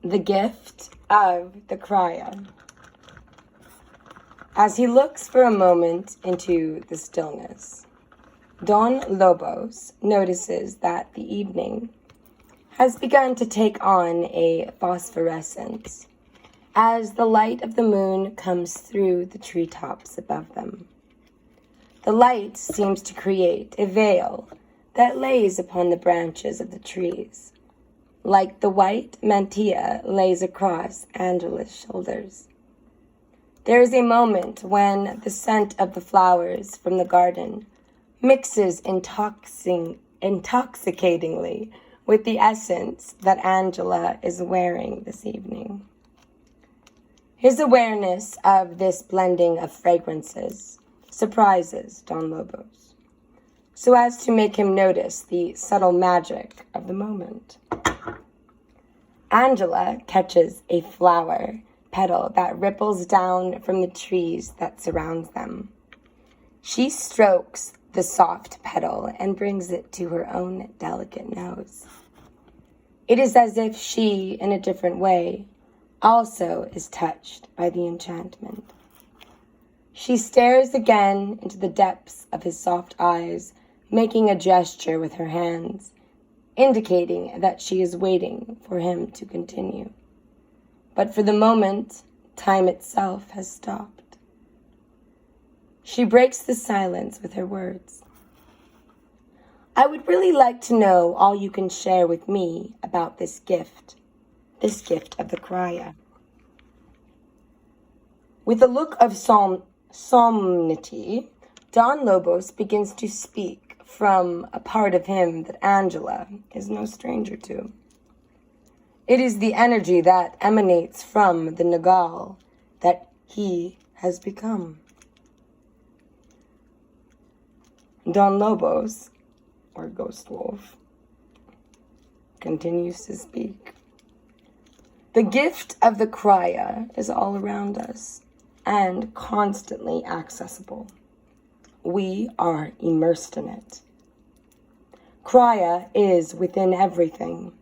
The Gift of the Kryah. As he looks for a moment into the stillness, Don Lobos notices that the evening has begun to take on a phosphorescence as the light of the moon comes through the treetops above them. The light seems to create a veil that lays upon the branches of the trees, like the white mantilla lays across Angela's shoulders. There is a moment when the scent of the flowers from the garden mixes intoxicatingly with the essence that Angela is wearing this evening. His awareness of this blending of fragrances surprises Don Lobos, so as to make him notice the subtle magic of the moment. Angela catches a flower petal that ripples down from the trees that surrounds them. She strokes the soft petal and brings it to her own delicate nose. It is as if she, in a different way, also is touched by the enchantment. She stares again into the depths of his soft eyes, making a gesture with her hands, indicating that she is waiting for him to continue. But for the moment, time itself has stopped. She breaks the silence with her words. I would really like to know all you can share with me about this gift of the Kryah. With a look of solemnity, Don Lobos begins to speak from a part of him that Angela is no stranger to. It is the energy that emanates from the Nagal that he has become. Don Lobos, or Ghost Wolf, continues to speak. The gift of the Kryah is all around us and constantly accessible. We are immersed in it. Kryah is within everything.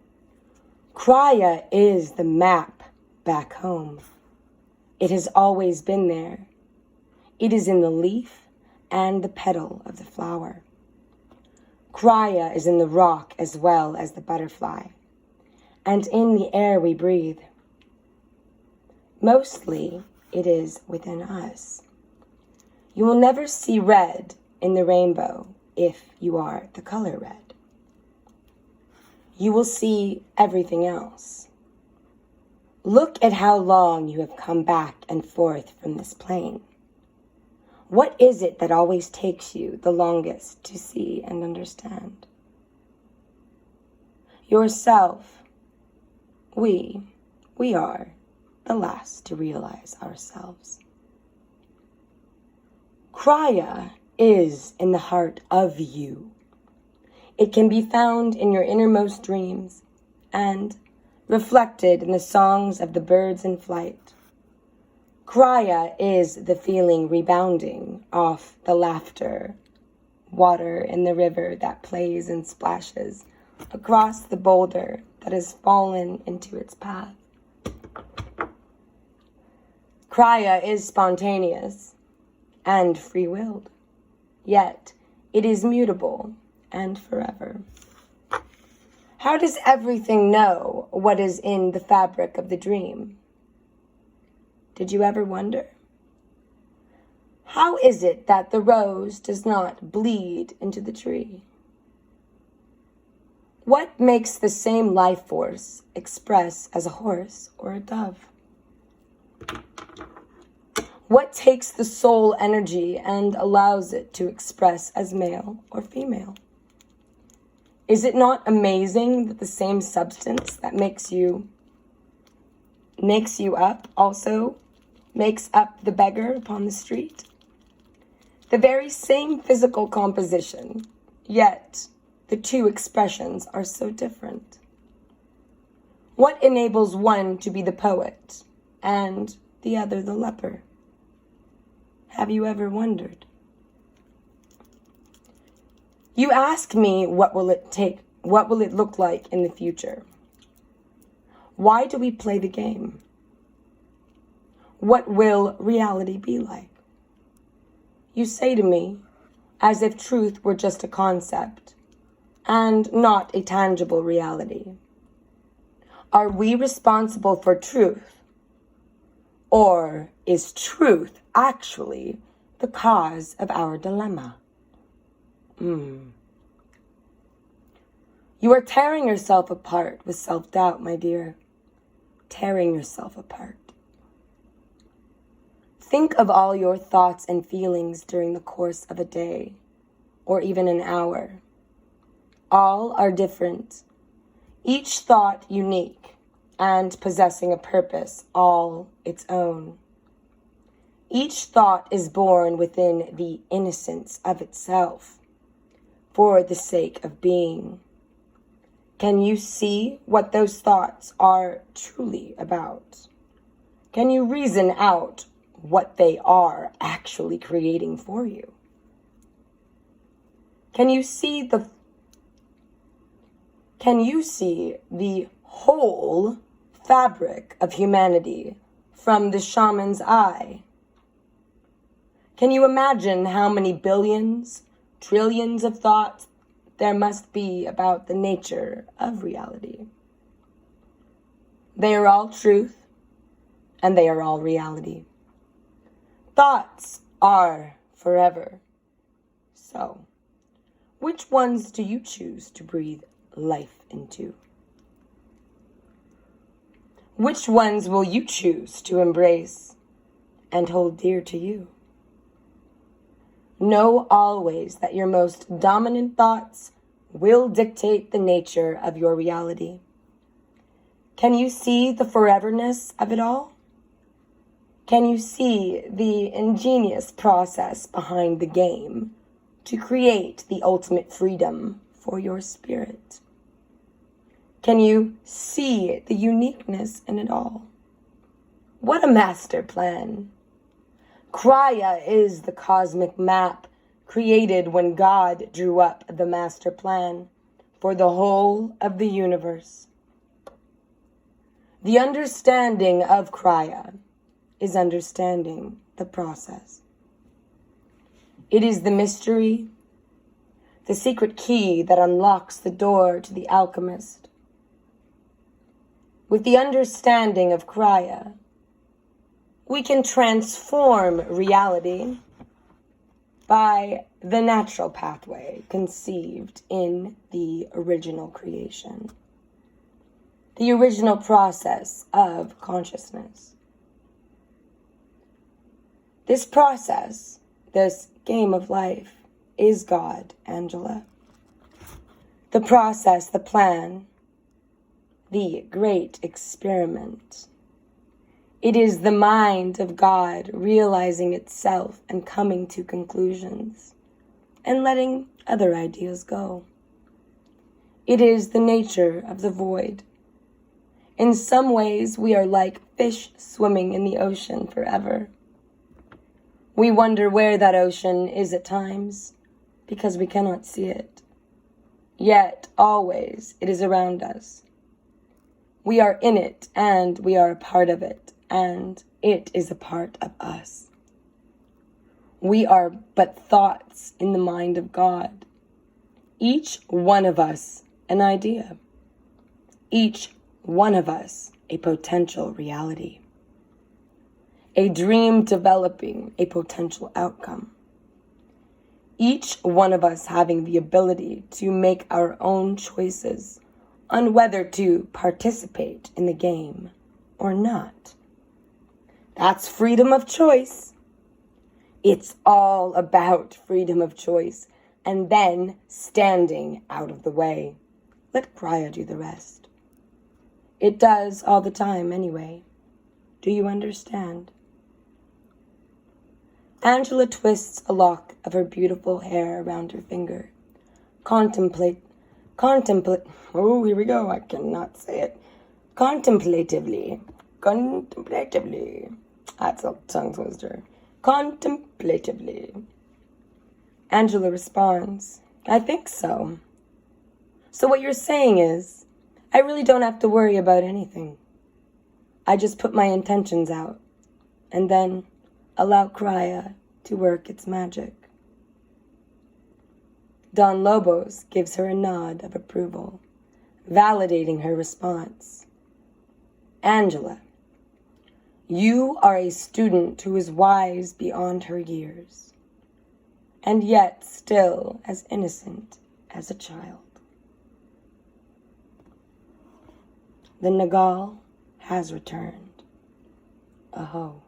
Kryah is the map back home. It has always been there. It is in the leaf and the petal of the flower. Kryah is in the rock as well as the butterfly, and in the air we breathe. Mostly, it is within us. You will never see red in the rainbow if you are the color red. You will see everything else. Look at how long you have come back and forth from this plane. What is it that always takes you the longest to see and understand? Yourself. We are the last to realize ourselves. Kryah is in the heart of you. It can be found in your innermost dreams and reflected in the songs of the birds in flight. Kryah is the feeling rebounding off the laughter, water in the river that plays and splashes across the boulder that has fallen into its path. Kryah is spontaneous and free-willed, yet it is mutable and forever. How does everything know what is in the fabric of the dream? Did you ever wonder? How is it that the rose does not bleed into the tree? What makes the same life force express as a horse or a dove? What takes the soul energy and allows it to express as male or female? Is it not amazing that the same substance that makes you up also makes up the beggar upon the street? The very same physical composition, yet the two expressions are so different. What enables one to be the poet and the other the leper? Have you ever wondered? You ask me, what will it look like in the future? Why do we play the game? What will reality be like? You say to me, as if truth were just a concept and not a tangible reality. Are we responsible for truth? Or is truth actually the cause of our dilemma? You are tearing yourself apart with self-doubt, my dear. Tearing yourself apart. Think of all your thoughts and feelings during the course of a day, or even an hour. All are different, each thought unique and possessing a purpose all its own. Each thought is born within the innocence of itself, for the sake of being. Can you see what those thoughts are truly about? Can you reason out what they are actually creating for you? Can you see the whole fabric of humanity from the shaman's eye? Can you imagine how many billions, trillions of thoughts there must be about the nature of reality? They are all truth, and they are all reality. Thoughts are forever. So, which ones do you choose to breathe life into? Which ones will you choose to embrace and hold dear to you? Know always that your most dominant thoughts will dictate the nature of your reality. Can you see the foreverness of it all? Can you see the ingenious process behind the game to create the ultimate freedom for your spirit? Can you see the uniqueness in it all? What a master plan! Kryah is the cosmic map created when God drew up the master plan for the whole of the universe. The understanding of Kryah is understanding the process. It is the mystery, the secret key that unlocks the door to the alchemist. With the understanding of Kryah, we can transform reality by the natural pathway conceived in the original creation, the original process of consciousness. This process, this game of life, is God, Angela. The process, the plan, the great experiment. It is the mind of God realizing itself and coming to conclusions and letting other ideas go. It is the nature of the void. In some ways, we are like fish swimming in the ocean forever. We wonder where that ocean is at times because we cannot see it. Yet, always, it is around us. We are in it and we are a part of it, and it is a part of us. We are but thoughts in the mind of God. Each one of us an idea. Each one of us a potential reality. A dream developing a potential outcome. Each one of us having the ability to make our own choices on whether to participate in the game or not. That's freedom of choice. It's all about freedom of choice and then standing out of the way. Let Kryah do the rest. It does all the time anyway. Do you understand? Angela twists a lock of her beautiful hair around her finger. Contemplate, oh, here we go, I cannot say it. Contemplatively. That's a tongue twister. Contemplatively. Angela responds, I think so. So what you're saying is, I really don't have to worry about anything. I just put my intentions out, and then allow Kryah to work its magic. Don Lobos gives her a nod of approval, validating her response. Angela, you are a student who is wise beyond her years, and yet still as innocent as a child. The Nagal has returned. Aho.